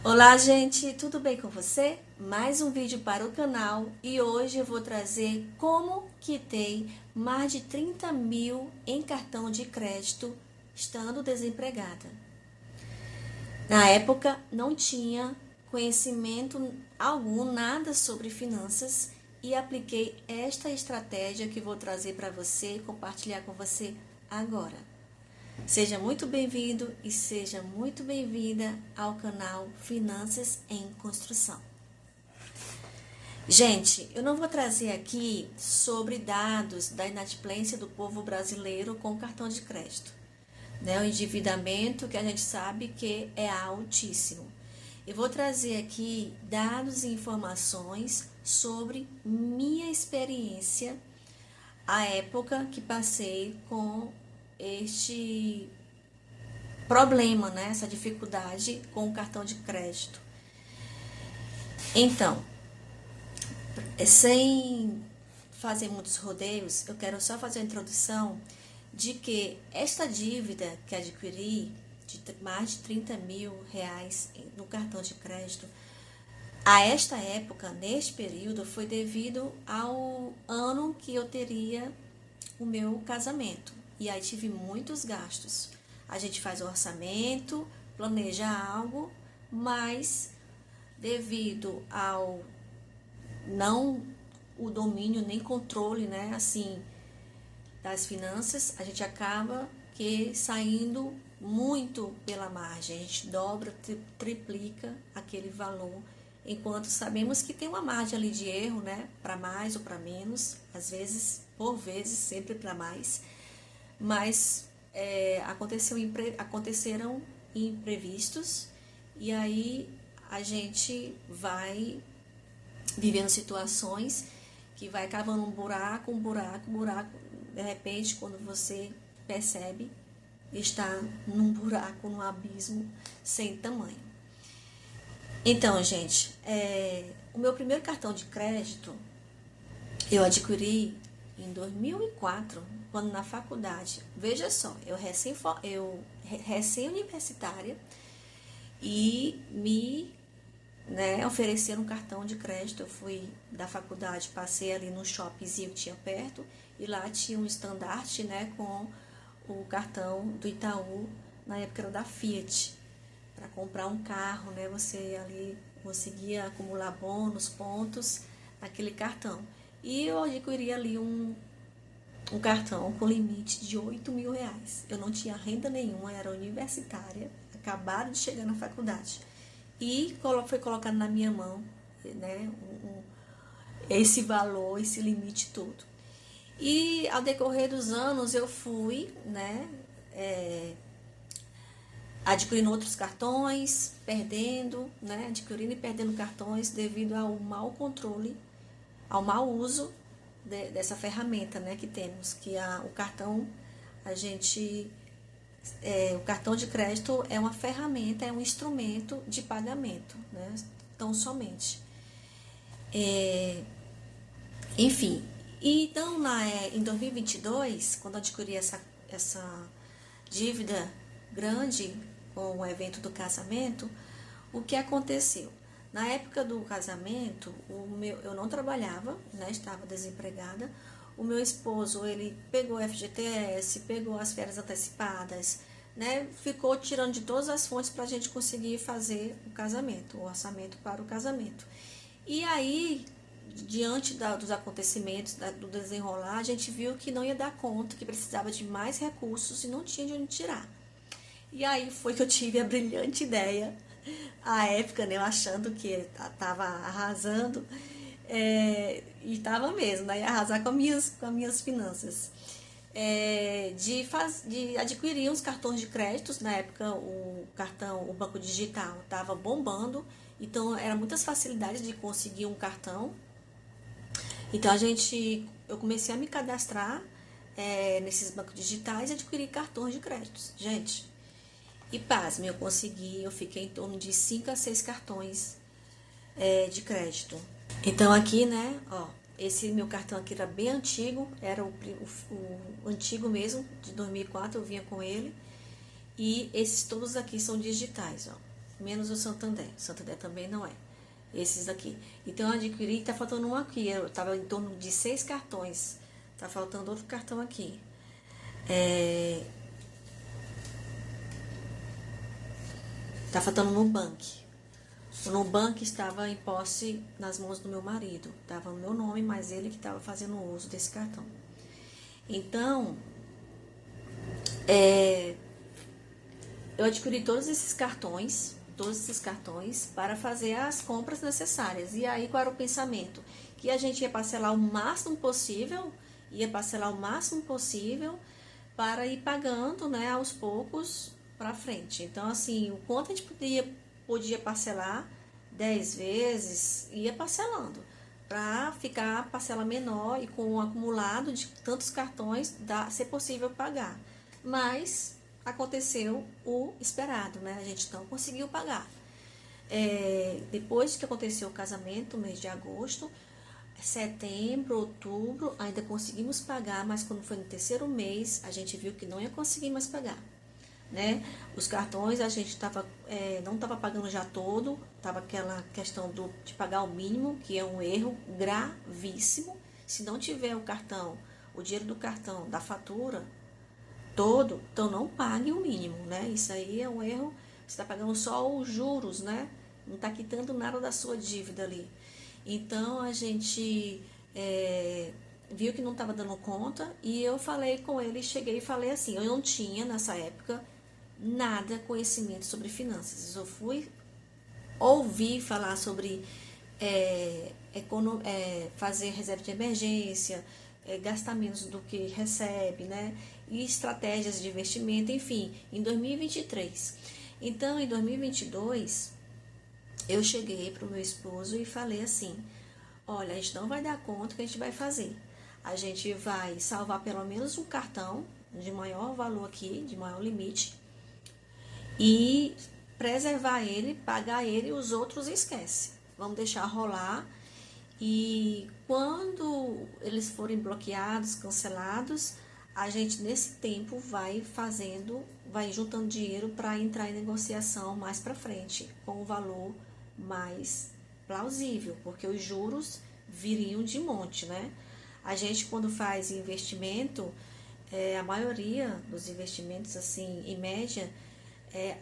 Olá, gente, tudo bem com você? Mais um vídeo para o canal e hoje eu vou trazer como quitei mais de 30 mil em cartão de crédito estando desempregada. Na época não tinha conhecimento algum, nada sobre finanças e apliquei esta estratégia que vou trazer para você e compartilhar com você agora. Seja muito bem-vindo e seja muito bem-vinda ao canal Finanças em Construção. Gente, eu não vou trazer aqui sobre dados da inadimplência do povo brasileiro com cartão de crédito, né? O endividamento que a gente sabe que é altíssimo. Eu vou trazer aqui dados e informações sobre minha experiência, a época que passei com este problema, né? Essa dificuldade com o cartão de crédito. Então, sem fazer muitos rodeios, eu quero só fazer a introdução de que esta dívida que adquiri de mais de 30 mil reais no cartão de crédito, a esta época, neste período, foi devido ao ano que eu teria o meu casamento. E aí tive muitos gastos. A gente faz o orçamento, planeja algo, mas devido ao não o domínio nem controle, né, assim, das finanças, a gente acaba que saindo muito pela margem. A gente dobra, triplica aquele valor, enquanto sabemos que tem uma margem ali de erro, né, para mais ou para menos, às vezes, por vezes, sempre para mais, mas aconteceram imprevistos e aí a gente vai vivendo situações que vai cavando um buraco, de repente quando você percebe está num buraco, num abismo sem tamanho. Então, gente, o meu primeiro cartão de crédito eu adquiri em 2004, quando na faculdade. Veja só, eu recém-universitária e me ofereceram um cartão de crédito. Eu fui da faculdade, passei ali no shoppingzinho que tinha perto e lá tinha um estandarte, né, com o cartão do Itaú, na época era da Fiat, para comprar um carro, né, você ali conseguia acumular bônus, pontos naquele cartão. E eu adquiri ali um cartão com limite de 8 mil reais. Eu não tinha renda nenhuma, era universitária, acabado de chegar na faculdade. E foi colocado na minha mão, né, esse valor, esse limite todo. E ao decorrer dos anos eu fui, né, adquirindo outros cartões, perdendo, né, adquirindo e perdendo cartões devido ao mau controle, ao mau uso dessa ferramenta, né, que temos, que o cartão, o cartão de crédito é uma ferramenta, é um instrumento de pagamento, né, tão somente. Enfim, então em 2022, quando eu adquiri essa dívida grande com o evento do casamento, o que aconteceu? Na época do casamento, eu não trabalhava, né, estava desempregada. O meu esposo, ele pegou o FGTS, pegou as férias antecipadas, né, ficou tirando de todas as fontes para a gente conseguir fazer o casamento, o orçamento para o casamento. E aí, diante dos acontecimentos, do desenrolar, a gente viu que não ia dar conta, que precisava de mais recursos e não tinha de onde tirar. E aí foi que eu tive a brilhante ideia, à época, né, eu achando que estava arrasando, e estava mesmo, né, ia arrasar com as minhas finanças, de adquirir uns cartões de créditos. Na época o banco digital estava bombando, então eram muitas facilidades de conseguir um cartão. Então eu comecei a me cadastrar nesses bancos digitais e adquirir cartões de créditos, gente. E pasme, eu fiquei em torno de 5 a 6 cartões de crédito. Então aqui, né, ó, esse meu cartão aqui era bem antigo, era o antigo mesmo, de 2004, eu vinha com ele. E esses todos aqui são digitais, ó. menos o Santander. O Santander também não é. Esses daqui. Então, eu adquiri, tá faltando um aqui. Eu tava em torno de 6 cartões. Tá faltando outro cartão aqui. Tá faltando no Nubank. O Nubank estava em posse nas mãos do meu marido. Tava no meu nome, mas ele que estava fazendo uso desse cartão. Então, eu adquiri todos esses cartões para fazer as compras necessárias. E aí, qual era o pensamento? Que a gente ia parcelar o máximo possível, para ir pagando, né, aos poucos para frente. Então, assim, o quanto a gente podia parcelar 10 vezes, ia parcelando, para ficar a parcela menor e com o acumulado de tantos cartões, ser possível pagar. Mas aconteceu o esperado, né? A gente não conseguiu pagar. Depois que aconteceu o casamento, mês de agosto, setembro, outubro, ainda conseguimos pagar, mas quando foi no terceiro mês, a gente viu que não ia conseguir mais pagar, né? Os cartões a gente não estava pagando já todo, estava aquela questão de pagar o mínimo, que é um erro gravíssimo. Se não tiver o dinheiro do cartão, da fatura todo, então não pague o mínimo, né? Isso aí é um erro. Você está pagando só os juros, né? Não está quitando nada da sua dívida ali. Então a gente viu que não estava dando conta e eu falei com ele, cheguei e falei assim, eu não tinha nessa época nada conhecimento sobre finanças. Eu fui ouvir falar sobre fazer reserva de emergência, gastar menos do que recebe, né? E estratégias de investimento, enfim, em 2023. Então, em 2022, eu cheguei para o meu esposo e falei assim, olha, a gente não vai dar conta, o que a gente vai fazer? A gente vai salvar pelo menos um cartão de maior valor aqui, de maior limite, e preservar ele, pagar ele, e os outros esquece. Vamos deixar rolar. E quando eles forem bloqueados, cancelados, a gente nesse tempo vai juntando dinheiro para entrar em negociação mais para frente, com um valor mais plausível, porque os juros viriam de monte, né? A gente, quando faz investimento, a maioria dos investimentos, assim, em média,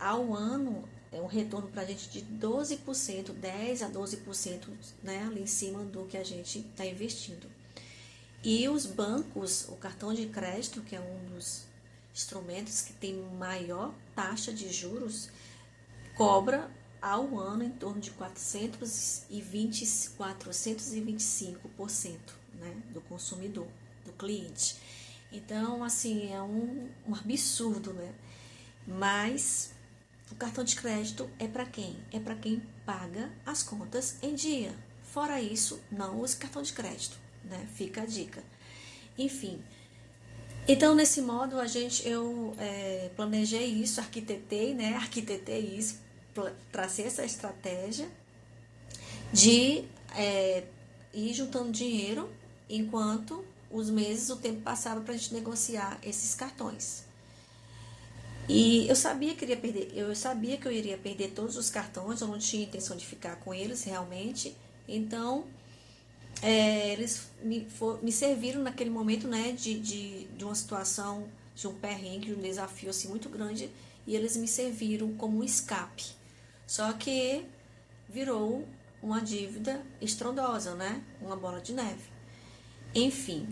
ao ano, é um retorno para a gente de 12%, 10 a 12%, né, ali em cima do que a gente está investindo. E os bancos, o cartão de crédito, que é um dos instrumentos que tem maior taxa de juros, cobra ao ano em torno de 425%, né, do consumidor, do cliente. Então, assim, é um absurdo, né? Mas o cartão de crédito é para quem? É para quem paga as contas em dia. Fora isso, não use cartão de crédito, né? Fica a dica. Enfim, então nesse modo eu planejei isso, arquitetei isso, tracei essa estratégia de ir juntando dinheiro enquanto o tempo passava para a gente negociar esses cartões. E eu sabia que eu iria perder todos os cartões, eu não tinha intenção de ficar com eles realmente. Então, eles me serviram naquele momento, né, de uma situação, de um perrengue, de um desafio assim muito grande, e eles me serviram como um escape. Só que virou uma dívida estrondosa, né, uma bola de neve. Enfim,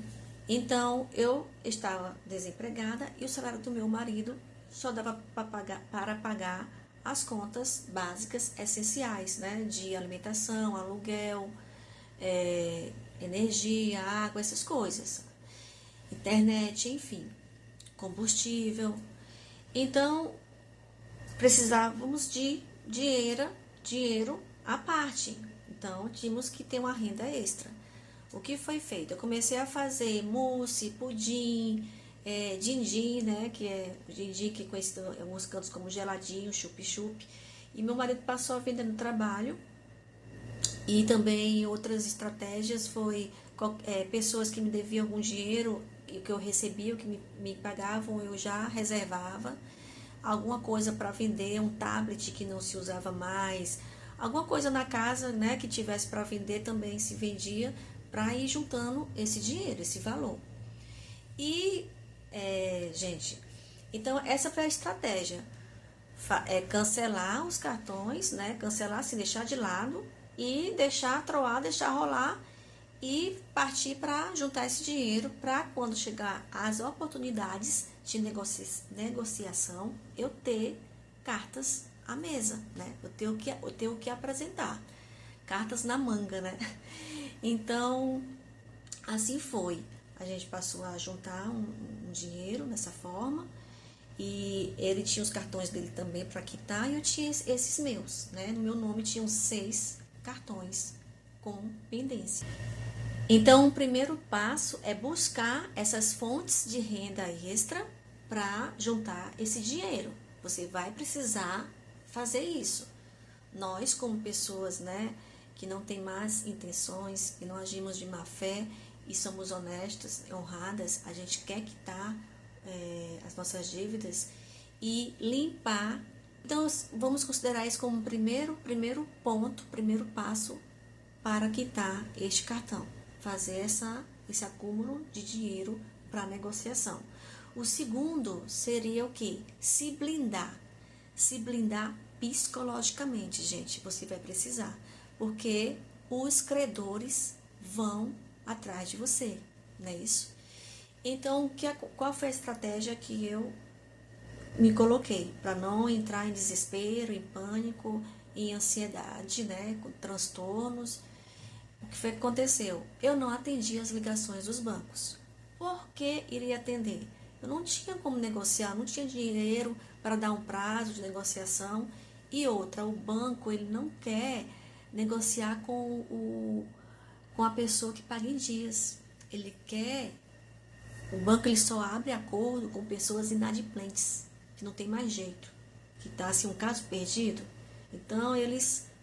então eu estava desempregada e o salário do meu marido só dava para pagar as contas básicas essenciais, né? De alimentação, aluguel, energia, água, essas coisas. Internet, enfim, combustível. Então, precisávamos de dinheiro à parte. Então, tínhamos que ter uma renda extra. O que foi feito? Eu comecei a fazer mousse, pudim, din-din, né? Que é o din-din que é conhecido em alguns cantos como geladinho, chup-chup. E meu marido passou a vender no trabalho. E também outras estratégias foi pessoas que me deviam algum dinheiro, e o que eu recebia, o que me pagavam, eu já reservava. alguma coisa para vender, um tablet que não se usava mais, alguma coisa na casa, né, que tivesse para vender também se vendia, para ir juntando esse dinheiro, esse valor. E, gente, então essa foi a estratégia. Cancelar os cartões, né? Cancelar, assim, deixar de lado e deixar troar, deixar rolar e partir para juntar esse dinheiro para quando chegar as oportunidades de negociação, eu ter cartas à mesa, né? Eu tenho o que apresentar. Cartas na manga, né? Então, assim foi. A gente passou a juntar um dinheiro dessa forma. E ele tinha os cartões dele também para quitar e eu tinha esses meus, né? No meu nome tinham 6 cartões com pendência. Então, o primeiro passo é buscar essas fontes de renda extra para juntar esse dinheiro. Você vai precisar fazer isso. Nós, como pessoas, né, que não tem más intenções, que não agimos de má fé e somos honestas, honradas, a gente quer quitar as nossas dívidas e limpar. Então, vamos considerar isso como primeiro ponto, primeiro passo para quitar este cartão. Fazer esse acúmulo de dinheiro para negociação. O segundo seria o quê? Se blindar. Se blindar psicologicamente, gente. Você vai precisar. Porque os credores vão atrás de você, não é isso? Então, qual foi a estratégia que eu me coloquei para não entrar em desespero, em pânico, em ansiedade, né, com transtornos? O que foi que aconteceu? Eu não atendi as ligações dos bancos. Por que iria atender? Eu não tinha como negociar, não tinha dinheiro para dar um prazo de negociação. E outra, o banco ele não quer negociar com a pessoa que paga em dias. O banco ele só abre acordo com pessoas inadimplentes, que não tem mais jeito, que está assim um caso perdido. Então,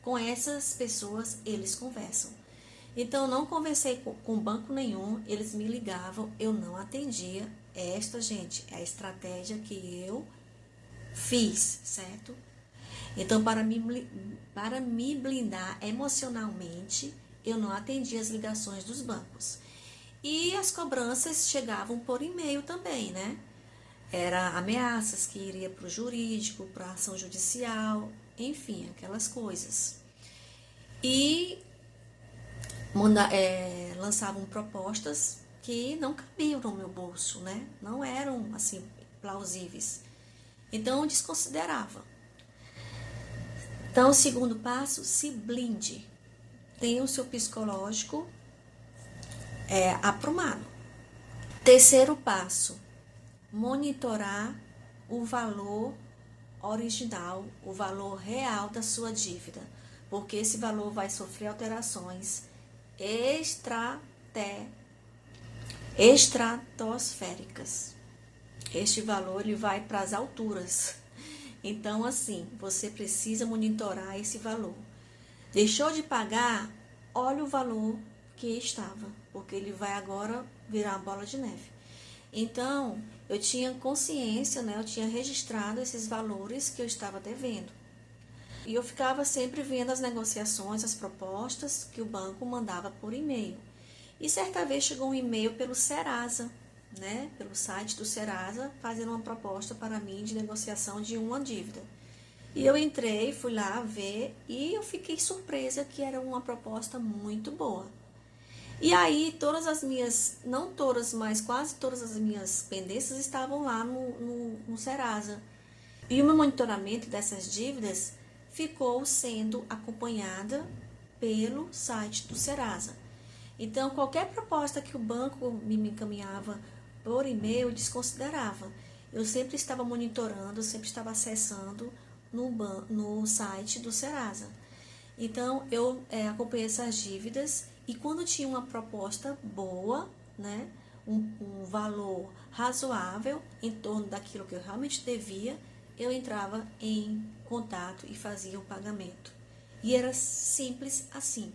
com essas pessoas, eles conversam. Então, eu não conversei com banco nenhum, eles me ligavam, eu não atendia. Esta, gente, é a estratégia que eu fiz, certo? Então, para me blindar emocionalmente, eu não atendia as ligações dos bancos. E as cobranças chegavam por e-mail também, né? Era ameaças que iria para o jurídico, para ação judicial, enfim, aquelas coisas. E lançavam propostas que não cabiam no meu bolso, né? Não eram, assim, plausíveis. Então, eu desconsiderava. Então, o segundo passo, se blinde. Tenha o seu psicológico aprumado. Terceiro passo, monitorar o valor original, o valor real da sua dívida, porque esse valor vai sofrer alterações estratosféricas. Este valor ele vai para as alturas. Então, assim, você precisa monitorar esse valor. Deixou de pagar, olha o valor que estava, porque ele vai agora virar uma bola de neve. Então, eu tinha consciência, né? Eu tinha registrado esses valores que eu estava devendo. E eu ficava sempre vendo as negociações, as propostas que o banco mandava por e-mail. E certa vez chegou um e-mail pelo Serasa, né? Pelo site do Serasa, fazendo uma proposta para mim de negociação de uma dívida. E eu entrei, fui lá ver e eu fiquei surpresa que era uma proposta muito boa. E aí, não todas, mas quase todas as minhas pendências estavam lá no Serasa. E o meu monitoramento dessas dívidas ficou sendo acompanhada pelo site do Serasa. Então, qualquer proposta que o banco me encaminhava por e-mail, eu desconsiderava. Eu sempre estava monitorando, sempre estava acessando no site do Serasa. Então, eu acompanhei essas dívidas e quando tinha uma proposta boa, né, um valor razoável em torno daquilo que eu realmente devia, eu entrava em contato e fazia o pagamento. E era simples assim.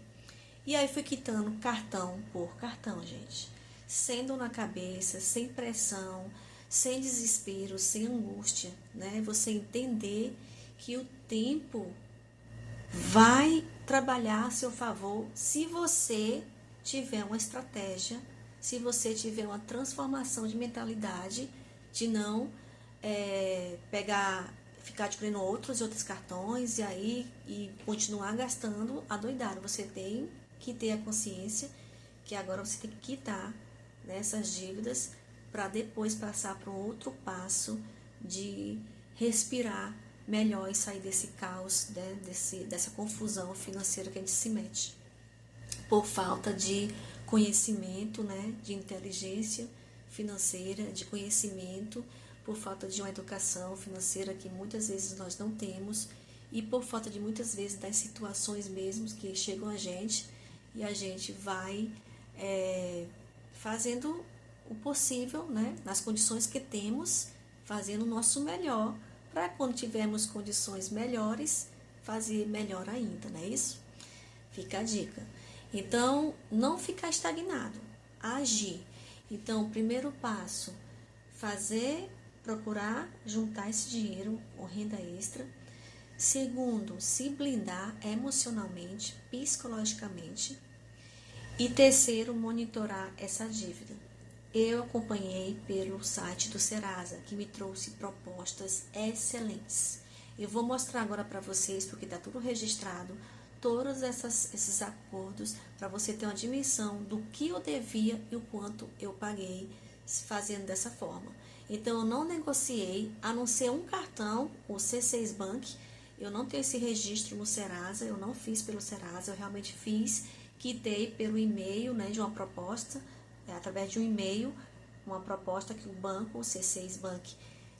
E aí fui quitando cartão por cartão, gente. Sendo na cabeça, sem pressão, sem desespero, sem angústia, né? Você entender que o tempo vai trabalhar a seu favor se você tiver uma estratégia, se você tiver uma transformação de mentalidade, de não ficar adquirindo outros cartões e continuar gastando adoidado. Você tem que ter a consciência que agora você tem que quitar, né, essas dívidas para depois passar para um outro passo de respirar melhor e sair desse caos, né, dessa confusão financeira que a gente se mete por falta de conhecimento, né, de inteligência financeira, de conhecimento, por falta de uma educação financeira que muitas vezes nós não temos e por falta de muitas vezes das situações mesmo que chegam a gente e a gente vai fazendo o possível, né, nas condições que temos, fazendo o nosso melhor para quando tivermos condições melhores, fazer melhor ainda, não é isso? Fica a dica. Então, não ficar estagnado, agir. Então, o primeiro passo, procurar juntar esse dinheiro ou renda extra. Segundo, se blindar emocionalmente, psicologicamente. E terceiro, monitorar essa dívida. Eu acompanhei pelo site do Serasa, que me trouxe propostas excelentes. Eu vou mostrar agora para vocês, porque está tudo registrado, todos esses acordos, para você ter uma dimensão do que eu devia e o quanto eu paguei fazendo dessa forma. Então, eu não negociei, a não ser um cartão, o C6 Bank. Eu não tenho esse registro no Serasa, eu não fiz pelo Serasa, eu realmente fiz, quitei pelo e-mail, né, de uma proposta, através de um e-mail, uma proposta que o banco, o C6 Bank,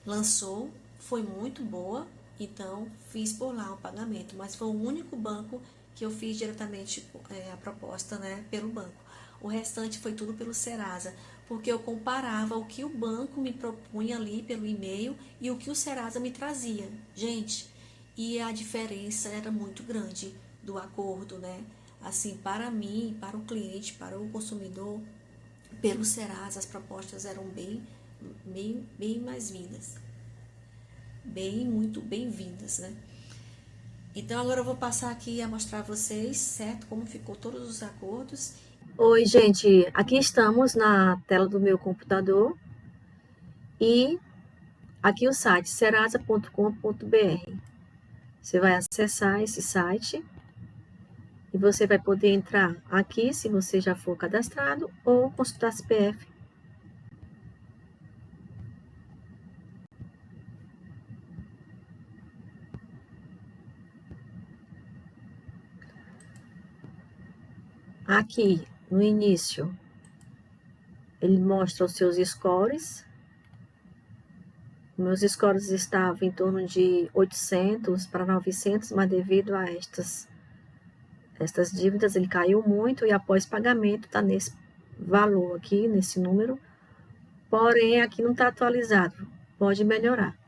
lançou, foi muito boa, então fiz por lá o pagamento, mas foi o único banco que eu fiz diretamente a proposta, né, pelo banco. O restante foi tudo pelo Serasa, porque eu comparava o que o banco me propunha ali pelo e-mail e o que o Serasa me trazia. Gente, e a diferença era muito grande do acordo, né? Assim, para mim, para o cliente, para o consumidor, pelo Serasa as propostas eram bem mais vindas. Muito bem-vindas, né? Então, agora eu vou passar aqui a mostrar a vocês, certo? Como ficou todos os acordos. Oi, gente. Aqui estamos na tela do meu computador e aqui o site serasa.com.br. Você vai acessar esse site e você vai poder entrar aqui, se você já for cadastrado, ou consultar CPF. Aqui, no início, ele mostra os seus scores. Meus scores estavam em torno de 800 para 900, mas devido a estas dívidas, ele caiu muito e após pagamento está nesse valor aqui, nesse número. Porém, aqui não está atualizado, pode melhorar.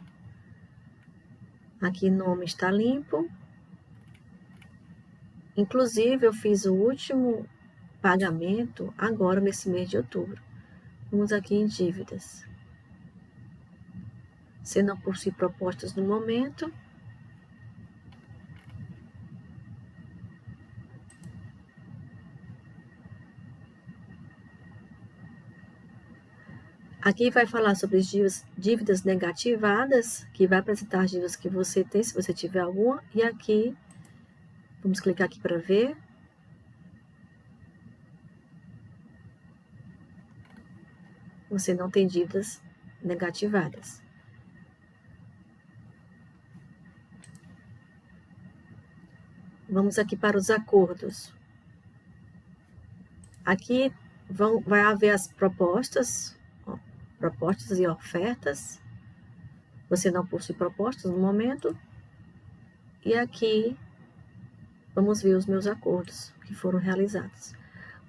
Aqui o nome está limpo. Inclusive, eu fiz o último pagamento agora nesse mês de outubro. Vamos aqui em dívidas. Você não possui propostas no momento. Aqui vai falar sobre as dívidas negativadas, que vai apresentar as dívidas que você tem, se você tiver alguma. E aqui, vamos clicar aqui para ver. Você não tem dívidas negativadas. Vamos aqui para os acordos. Aqui vai haver as propostas e ofertas. Você não possui propostas no momento. E aqui vamos ver os meus acordos que foram realizados.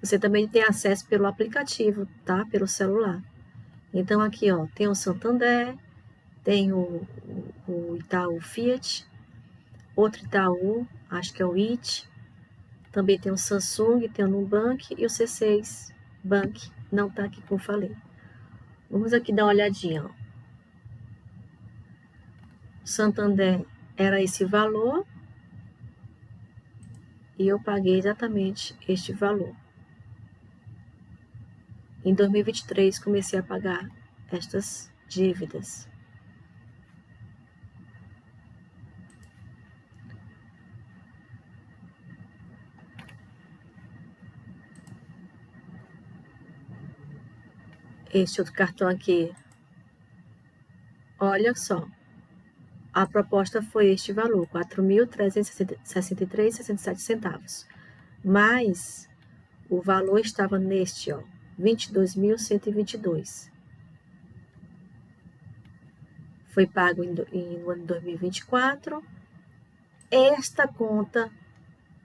Você também tem acesso pelo aplicativo, tá? Pelo celular. Então aqui, ó, tem o Santander, tem o Itaú Fiat, outro Itaú, acho que é o IT. Também tem o Samsung, tem o Nubank e o C6 Bank, não tá aqui como falei. Vamos aqui dar uma olhadinha, ó. Santander era esse valor e eu paguei exatamente este valor. Em 2023, comecei a pagar estas dívidas. Este outro cartão aqui, olha só, a proposta foi este valor, R$ 4.363,67. Mas o valor estava neste, ó, 22.122. Foi pago no ano de 2024. Esta conta,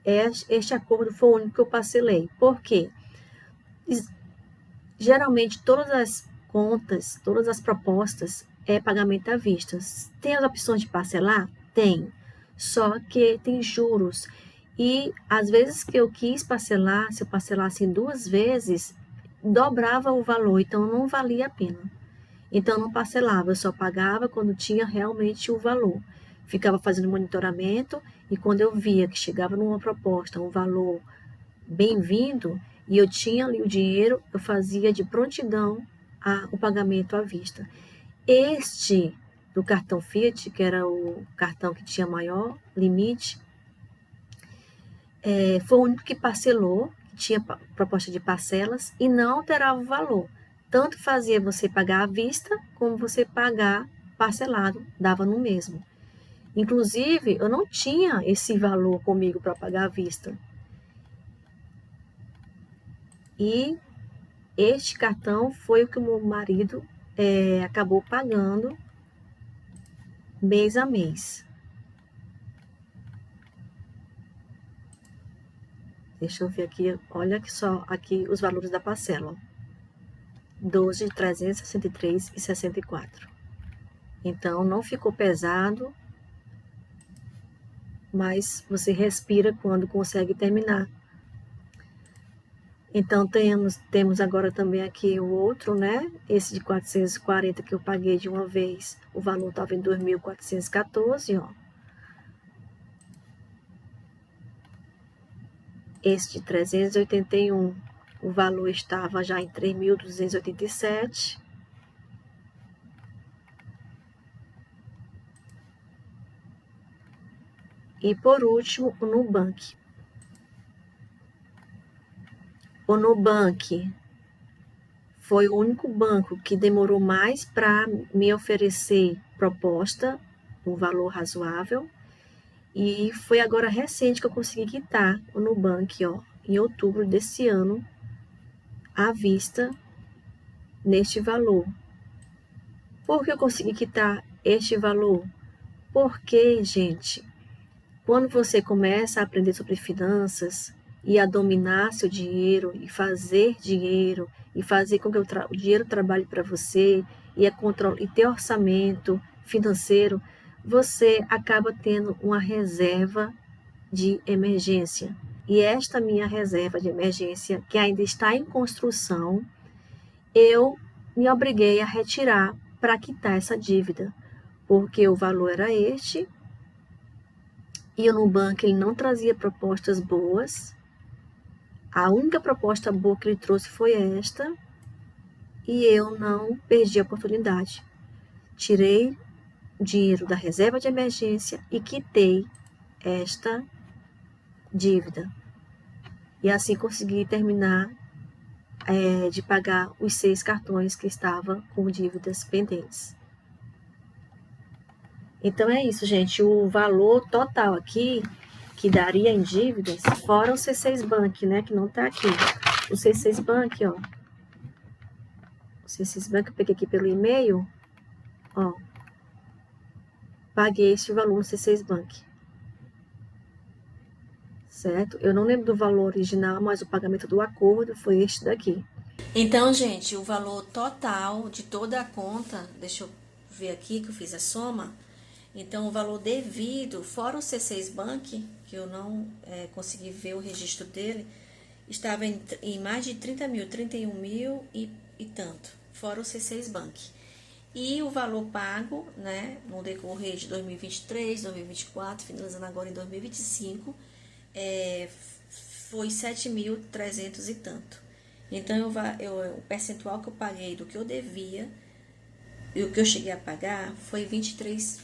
este acordo foi o único que eu parcelei. Por quê? Geralmente, todas as contas, todas as propostas é pagamento à vista. Tem as opções de parcelar? Tem. Só que tem juros. E às vezes que eu quis parcelar, se eu parcelasse em 2 vezes, dobrava o valor, então não valia a pena. Então não parcelava, eu só pagava quando tinha realmente o valor. Ficava fazendo monitoramento e quando eu via que chegava numa proposta um valor bem-vindo e eu tinha ali o dinheiro, eu fazia de prontidão o pagamento à vista. Este do cartão Fiat, que era o cartão que tinha maior limite, foi o único que parcelou, que tinha proposta de parcelas e não alterava o valor. Tanto fazia você pagar à vista, como você pagar parcelado, dava no mesmo. Inclusive, eu não tinha esse valor comigo para pagar à vista. E este cartão foi o que o meu marido acabou pagando mês a mês. Deixa eu ver aqui, olha só aqui os valores da parcela. 12.363,64. Então, não ficou pesado, mas você respira quando consegue terminar. Então, temos agora também aqui o outro, né? Esse de 440 que eu paguei de uma vez, o valor estava em 2.414, ó. Esse de 381, o valor estava já em 3.287. E por último, o Nubank. O Nubank foi o único banco que demorou mais para me oferecer proposta, um valor razoável. E foi agora recente que eu consegui quitar o Nubank, ó, em outubro desse ano, à vista, neste valor. Por que eu consegui quitar este valor? Porque, gente, quando você começa a aprender sobre finanças e a dominar seu dinheiro e fazer dinheiro e fazer com que o dinheiro trabalhe para você e ter orçamento financeiro, você acaba tendo uma reserva de emergência. E esta minha reserva de emergência, que ainda está em construção, eu me obriguei a retirar para quitar essa dívida, porque o valor era este e o Nubank ele não trazia propostas boas. A única proposta boa que ele trouxe foi esta e eu não perdi a oportunidade. Tirei o dinheiro da reserva de emergência e quitei esta dívida. E assim consegui terminar de pagar os 6 cartões que estavam com dívidas pendentes. Então é isso, gente. O valor total aqui que daria em dívidas, fora o C6 Bank, né, que não tá aqui. O C6 Bank, ó. O C6 Bank eu peguei aqui pelo e-mail, ó. Paguei este valor no C6 Bank. Certo? Eu não lembro do valor original, mas o pagamento do acordo foi este daqui. Então, gente, o valor total de toda a conta, deixa eu ver aqui que eu fiz a soma. Então, o valor devido, fora o C6 Bank, que eu não consegui ver o registro dele, estava em mais de 30 mil, 31 mil e tanto, fora o C6 Bank. E o valor pago, né, no decorrer de 2023, 2024, finalizando agora em 2025, foi 7.300 e tanto. Então, o percentual que eu paguei do que eu devia e o que eu cheguei a pagar foi 23%.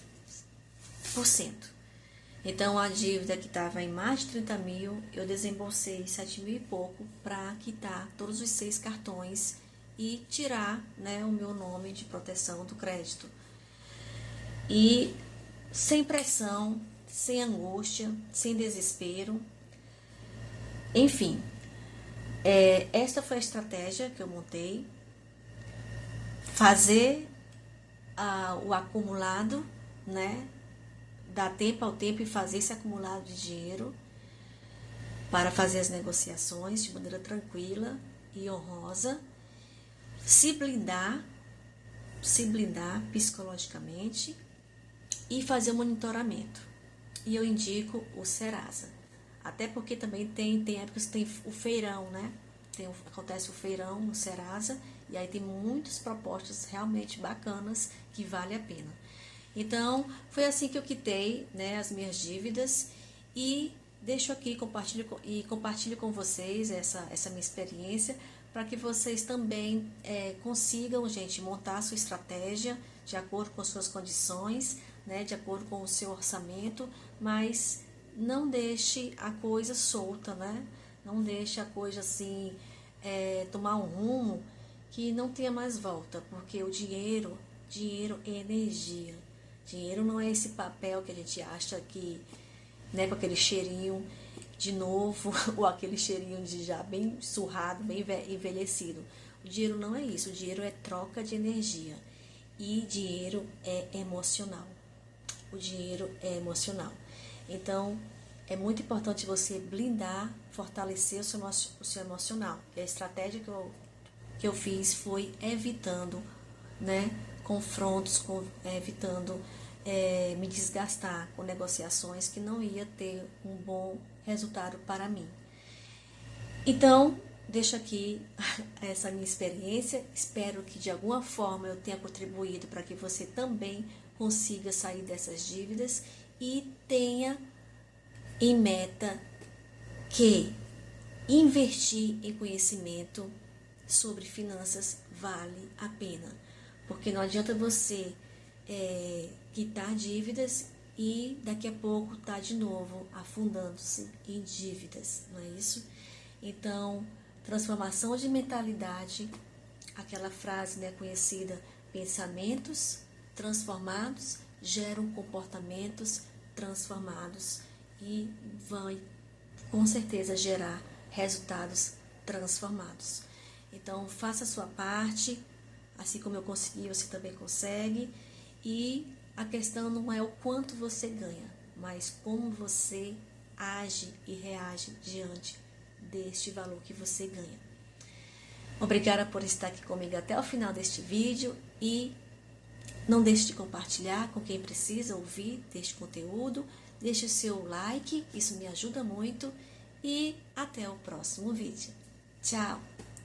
Então, a dívida que estava em mais de 30 mil, eu desembolsei 7 mil e pouco para quitar todos os 6 cartões e tirar, né, o meu nome de proteção do crédito. E sem pressão, sem angústia, sem desespero. Enfim, esta foi a estratégia que eu montei. Fazer o acumulado, né? Dar tempo ao tempo e fazer esse acumulado de dinheiro para fazer as negociações de maneira tranquila e honrosa. Se blindar psicologicamente e fazer o monitoramento. E eu indico o Serasa. Até porque também tem épocas que tem o feirão, né? Acontece o feirão no Serasa e aí tem muitas propostas realmente bacanas que vale a pena. Então, foi assim que eu quitei, né, as minhas dívidas e deixo aqui, compartilho com vocês essa minha experiência para que vocês também consigam, gente, montar a sua estratégia de acordo com as suas condições, né, de acordo com o seu orçamento, mas não deixe a coisa solta, né? Não deixe a coisa assim, tomar um rumo que não tenha mais volta, porque o dinheiro é energia. Dinheiro não é esse papel que a gente acha que, né, com aquele cheirinho de novo, ou aquele cheirinho de já bem surrado, bem envelhecido. O dinheiro não é isso, o dinheiro é troca de energia. E dinheiro é emocional. O dinheiro é emocional. Então, é muito importante você blindar, fortalecer o seu emocional. E a estratégia que eu fiz foi evitando, né, confrontos, evitando me desgastar com negociações que não ia ter um bom resultado para mim. Então, deixo aqui essa minha experiência. Espero que de alguma forma eu tenha contribuído para que você também consiga sair dessas dívidas e tenha em meta que investir em conhecimento sobre finanças vale a pena. Porque não adianta você quitar dívidas e daqui a pouco tá de novo afundando-se em dívidas, não é isso? Então, transformação de mentalidade, aquela frase, né, conhecida, pensamentos transformados geram comportamentos transformados e vão com certeza gerar resultados transformados. Então, faça a sua parte, assim como eu consegui, você também consegue. E a questão não é o quanto você ganha, mas como você age e reage diante deste valor que você ganha. Obrigada por estar aqui comigo até o final deste vídeo e não deixe de compartilhar com quem precisa ouvir deste conteúdo. Deixe o seu like, isso me ajuda muito e até o próximo vídeo. Tchau!